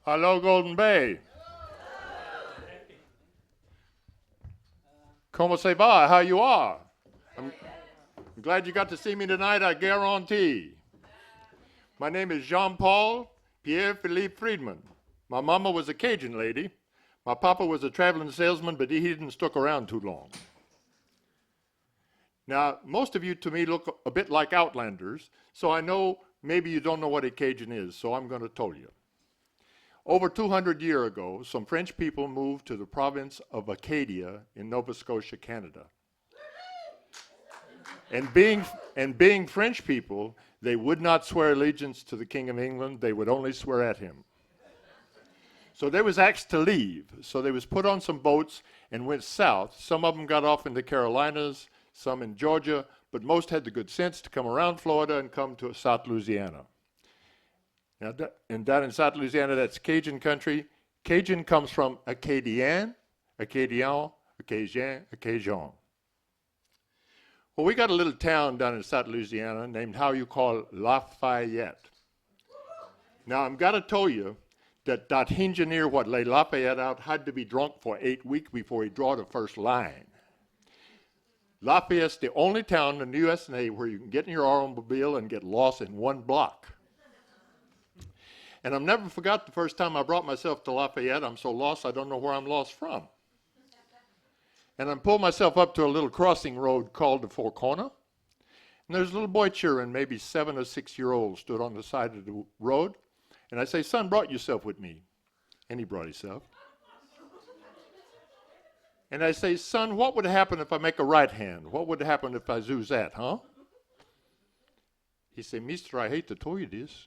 Hello, Golden Bay. Como se va? How you are? I'm glad you got to see me tonight, I guarantee. My name is Jean-Paul Pierre-Philippe Friedman. My mama was a Cajun lady. My papa was a traveling salesman, but he didn't stick around too long. Now, most of you to me look a bit like outlanders, so I know maybe you don't know what a Cajun is, so I'm going to tell you. Over 200 years ago, some French people moved to the province of Acadia in Nova Scotia, Canada. And being French people, they would not swear allegiance to the King of England, they would only swear at him. So they was asked to leave. So they was put on some boats and went south. Some of them got off in the Carolinas, some in Georgia, but most had the good sense to come around Florida and come to South Louisiana. Now, down in South Louisiana, that's Cajun country. Cajun comes from Acadien, Acadien, Acadien, Cajun. Well, we got a little town down in South Louisiana named how you call Lafayette. Now, I'm got to tell you that engineer what lay Lafayette out had to be drunk for 8 weeks before he draw the first line. Lafayette's the only town in the USA where you can get in your automobile and get lost in one block. And I've never forgot the first time I brought myself to Lafayette. I'm so lost, I don't know where I'm lost from. And I pulled myself up to a little crossing road called the Four Corner. And there's a little boy cheering, maybe 7 or 6 year old, stood on the side of the road. And I say, son, brought yourself with me. And he brought himself. And I say, son, what would happen if I make a right hand? What would happen if I do that, huh? He said, mister, I hate to tell you this,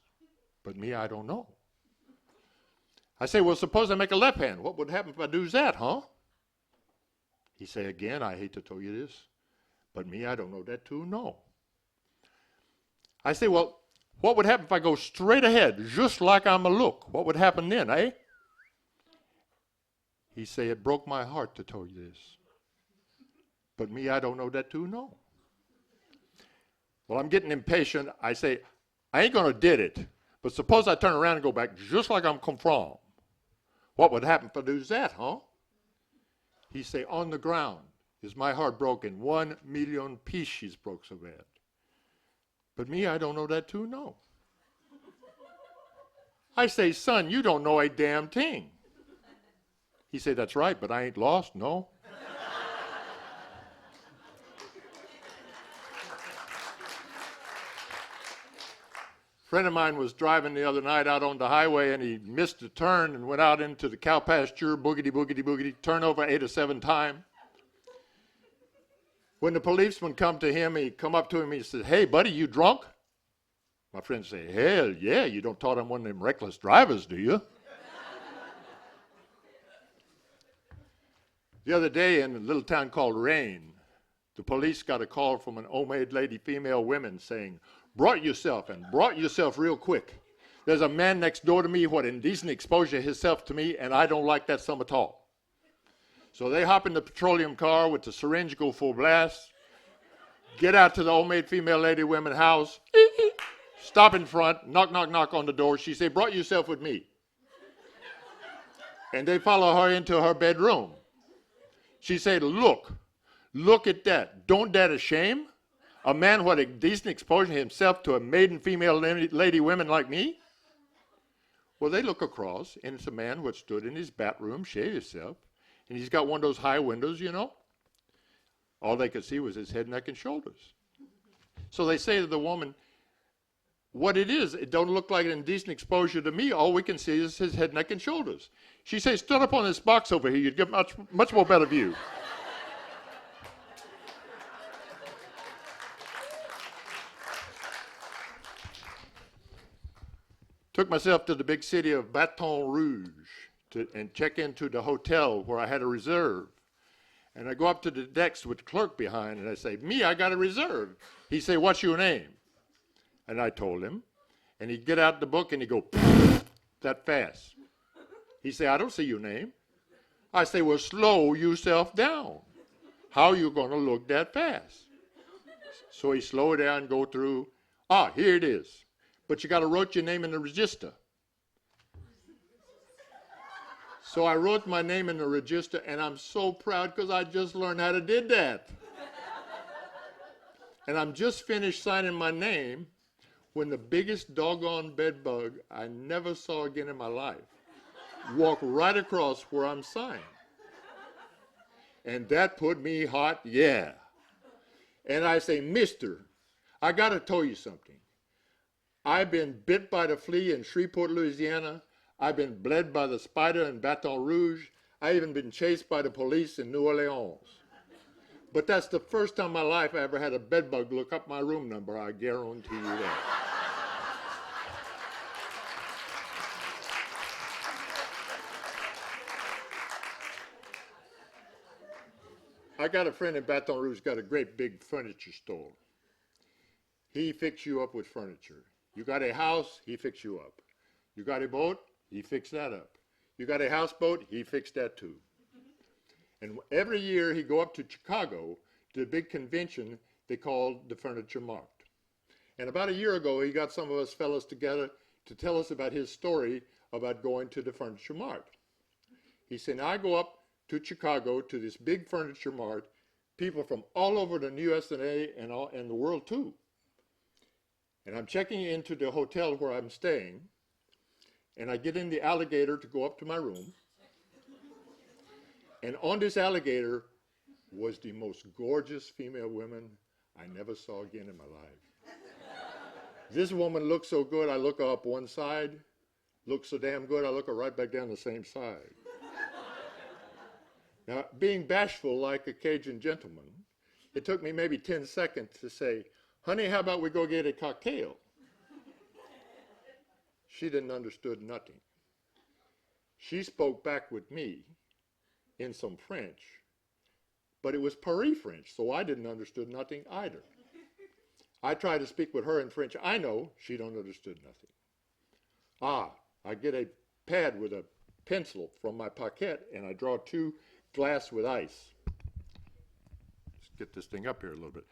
but me, I don't know. I say, well, suppose I make a left hand. What would happen if I do that, huh? He say, again, I hate to tell you this, but me, I don't know that too, no. I say, well, what would happen if I go straight ahead, just like I'm a look? What would happen then, eh? He say, it broke my heart to tell you this, but me, I don't know that too, no. Well, I'm getting impatient. I say, I ain't gonna did it. But suppose I turn around and go back just like I'm come from. What would happen if I do that, huh? He say, on the ground is my heart broken. 1 million pieces broke so bad. But me, I don't know that too, no. I say, son, you don't know a damn thing. He say, that's right, but I ain't lost, no. A friend of mine was driving the other night out on the highway and he missed a turn and went out into the cow pasture, boogity, boogity, boogity, turn over 8 or 7 times. When the policeman come to him, he come up to him and he said, hey, buddy, you drunk? My friend say, hell yeah, you don't taught him one of them reckless drivers, do you? The other day in a little town called Rain, the police got a call from an old-maid lady, female women, saying, brought yourself real quick. There's a man next door to me what indecent exposure himself to me, and I don't like that some at all. So they hop in the petroleum car with the syringe go full blast, get out to the old-maid female lady women house, stop in front, knock, knock, knock on the door. She say, brought yourself with me. And they follow her into her bedroom. She said, look at that. Don't that a shame? A man what a decent exposure himself to a maiden female lady women like me? Well, they look across, and it's a man what stood in his bathroom, shaved himself, and he's got one of those high windows, you know. All they could see was his head, neck, and shoulders. So they say to the woman, what it is, it don't look like an indecent exposure to me. All we can see is his head, neck, and shoulders. She says, stood up on this box over here, you'd get much more better view. Took myself to the big city of Baton Rouge and check into the hotel where I had a reserve. And I go up to the desk with the clerk behind and I say, me, I got a reserve. He say, what's your name? And I told him. And he'd get out the book and he'd go, that fast. He say, I don't see your name. I say, well, slow yourself down. How you gonna look that fast? So he slowed down and go through, here it is. But you got to write your name in the register. So I wrote my name in the register, and I'm so proud because I just learned how to did that. And I'm just finished signing my name when the biggest doggone bed bug I never saw again in my life walked right across where I'm signing. And that put me hot, yeah. And I say, mister, I got to tell you something. I've been bit by the flea in Shreveport, Louisiana. I've been bled by the spider in Baton Rouge. I've even been chased by the police in New Orleans. But that's the first time in my life I ever had a bed bug look up my room number, I guarantee you that. I got a friend in Baton Rouge, got a great big furniture store. He fix you up with furniture. You got a house, he fix you up. You got a boat, he fixed that up. You got a houseboat, he fixed that too. And every year he'd go up to Chicago to the big convention they called the Furniture Mart. And about a year ago, he got some of us fellas together to tell us about his story about going to the Furniture Mart. He said, now I go up to Chicago to this big furniture mart, people from all over the USA and the world too. And I'm checking into the hotel where I'm staying, and I get in the alligator to go up to my room. And on this alligator was the most gorgeous female woman I never saw again in my life. This woman looked so good, I look her up one side, looked so damn good, I look her right back down the same side. Now, being bashful like a Cajun gentleman, it took me maybe 10 seconds to say, honey, how about we go get a cocktail? She didn't understood nothing. She spoke back with me in some French, but it was Paris French, so I didn't understood nothing either. I tried to speak with her in French. I know she don't understood nothing. I get a pad with a pencil from my pocket, and I draw 2 glass with ice. Let's get this thing up here a little bit.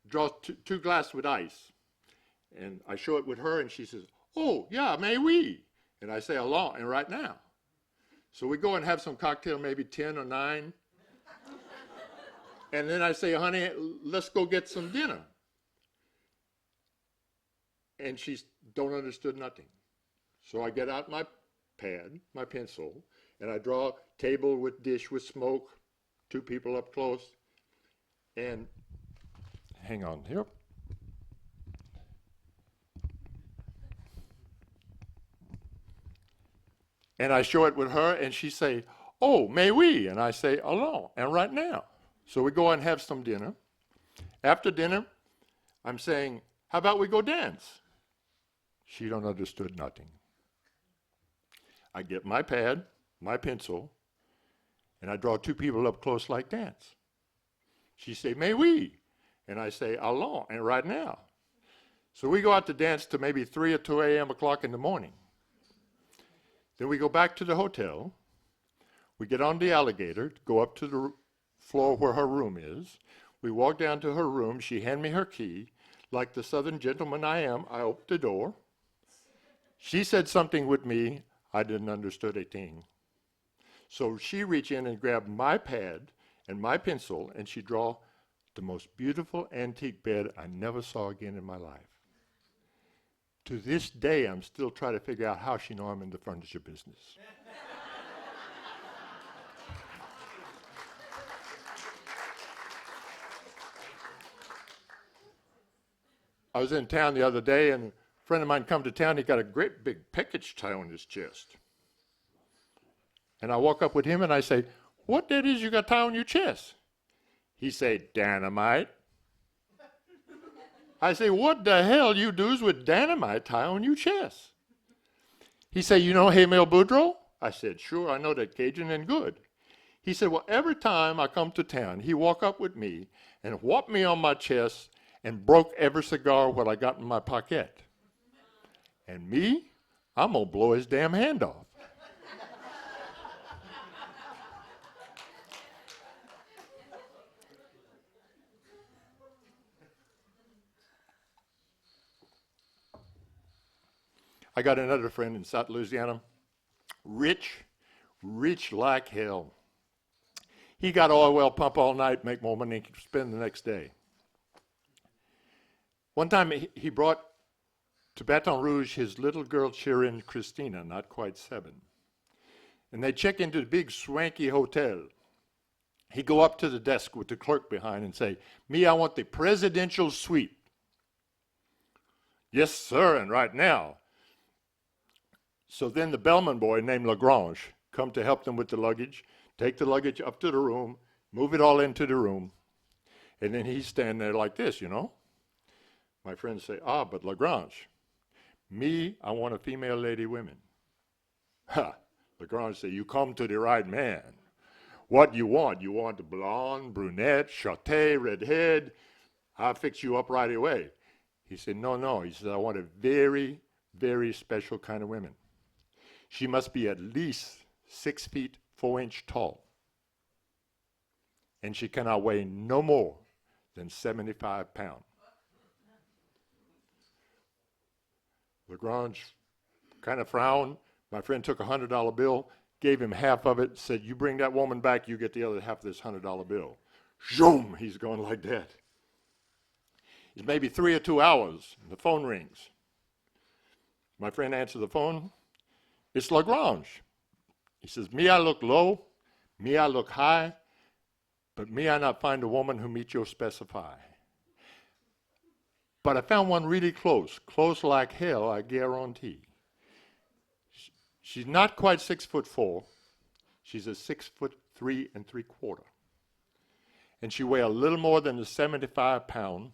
Draw 2 glass with ice, and I show it with her, and she says, oh, yeah, mais oui. And I say, allons, and right now. So we go and have some cocktail, maybe 10 or 9. And then I say, honey, let's go get some dinner. And she don't understood nothing. So I get out my pad, my pencil, and I draw table with dish with smoke, 2 people up close. And hang on here. And I show it with her, and she say, oh, mais oui. And I say, allons, and right now. So we go and have some dinner. After dinner, I'm saying, how about we go dance? She don't understood nothing. I get my pad, my pencil, and I draw 2 people up close like dance. She say, mais oui. And I say, allons, and right now. So we go out to dance to maybe 3 or 2 a.m. o'clock in the morning. Then we go back to the hotel. We get on the alligator, go up to the floor where her room is. We walk down to her room. She hand me her key. Like the southern gentleman I am, I opened the door. She said something with me. I didn't understood a thing. So she reached in and grabbed my pad and my pencil, and she draw the most beautiful antique bed I never saw again in my life. To this day, I'm still trying to figure out how she know I'm in the furniture business. I was in town the other day, and a friend of mine come to town. He got a great big package tie on his chest. And I walk up with him, and I say, what that is you got tie on your chest? He say, dynamite. I say, what the hell you do's with dynamite tie on your chest? He say, you know Hamel Boudreaux? I said, sure, I know that Cajun and good. He said, well, every time I come to town, he walk up with me and whop me on my chest and broke every cigar what I got in my pocket. And me, I'm going to blow his damn hand off. I got another friend in South Louisiana, rich Rich like hell. He got oil well pump all night, make more money to spend the next day. One time he brought to Baton Rouge his little girl cheering Christina, not quite 7. And they check into the big swanky hotel. He go up to the desk with the clerk behind and say, "Me, I want the presidential suite." "Yes, sir, and right now." So then the bellman boy named Lagrange come to help them with the luggage, take the luggage up to the room, move it all into the room, and then he's standing there like this, My friends say, but Lagrange, me, I want a female lady women. Ha! Lagrange say, "You come to the right man. What you want? You want a blonde, brunette, châté, redhead? I'll fix you up right away." He said, No. He said, "I want a very, very special kind of women. She must be at least 6 feet, 4 inches tall. And she cannot weigh no more than 75 pounds. Lagrange kind of frowned. My friend took a $100 bill, gave him half of it, said, "You bring that woman back, you get the other half of this $100 bill." Zoom, he's going like that. It's maybe 3 or 2 hours, and the phone rings. My friend answered the phone. "It's Lagrange." He says, "Me, I look low. Me, I look high. But me, I not find a woman who meet your specify. But I found one really close like hell, I guarantee. She's not quite 6'4". She's a 6'3 3/4. And she weighs a little more than the 75 pound.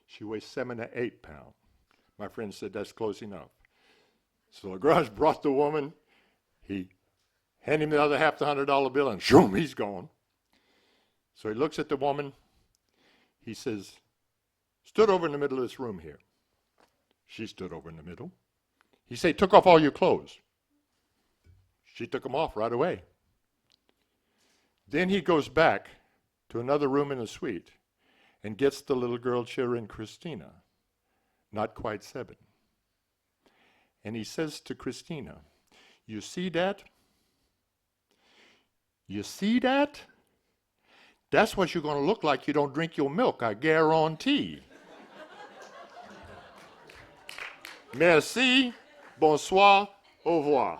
She weighs 7 to 8 pounds. My friend said, "That's close enough." So Lagrange brought the woman. He handed him the other half the $100 bill, and zoom, he's gone. So he looks at the woman. He says, "Stood over in the middle of this room here." She stood over in the middle. He said, "Took off all your clothes." She took them off right away. Then he goes back to another room in the suite and gets the little girl cheering Christina, not quite 7. And he says to Christina, "You see that? You see that? That's what you're going to look like you don't drink your milk, I guarantee." Merci, bonsoir, au revoir.